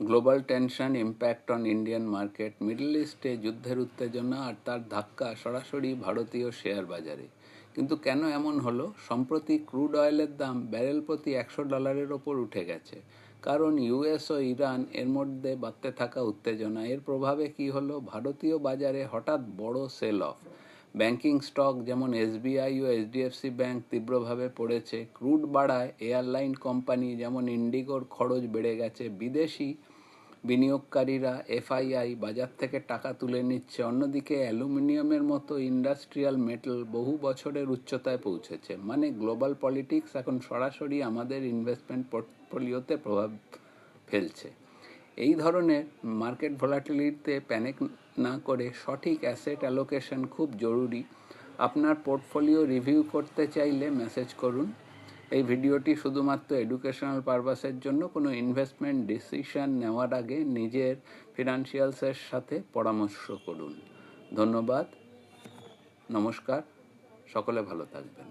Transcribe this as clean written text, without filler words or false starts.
Global tension impact on Indian market, middle ইস্টে যুদ্ধের উত্তেজনা আর তার ধাক্কা সরাসরি ভারতীয় শেয়ার বাজারে। কিন্তু কেন এমন হলো? সম্প্রতি ক্রুড অয়েলের দাম ব্যারেল প্রতি $100 ওপর উঠে গেছে। কারণ ইউএস ও ইরান এর মধ্যে বাড়তে থাকা উত্তেজনা। এর প্রভাবে কি হলো? ভারতীয় বাজারে হঠাৎ বড় সেল অফ। ব্যাংকিং স্টক যেমন এসবিআই ও এইচডিএফসি ব্যাংক তীব্রভাবে পড়েছে। ক্রুড বাড়ায় এয়ারলাইন কোম্পানি যেমন ইন্ডিগোর খরচ বেড়ে গেছে। বিদেশি বিনিয়োগকারীরা এফআইআই বাজার থেকে টাকা তুলে নিচ্ছে। অন্যদিকে অ্যালুমিনিয়ামের মতো ইন্ডাস্ট্রিয়াল মেটাল বহু বছরের উচ্চতায় পৌঁছেছে। মানে গ্লোবাল পলিটিক্স এখন সরাসরি আমাদের ইনভেস্টমেন্ট পোর্টফোলিওতে প্রভাব ফেলছে। এই ধরনের মার্কেট ভোলাটিলিটিতে প্যানিক না করে সঠিক অ্যাসেট অ্যালোকেশন খুব জরুরি। আপনার পোর্টফোলিও রিভিউ করতে চাইলে মেসেজ করুন। এই ভিডিওটি শুধুমাত্র এডুকেশনাল পারপাসের জন্য। কোনো ইনভেস্টমেন্ট ডিসিশন নেওয়ার আগে নিজের ফিনান্সিয়ালসের সাথে পরামর্শ করুন। ধন্যবাদ, নমস্কার, সকলে ভালো থাকবেন।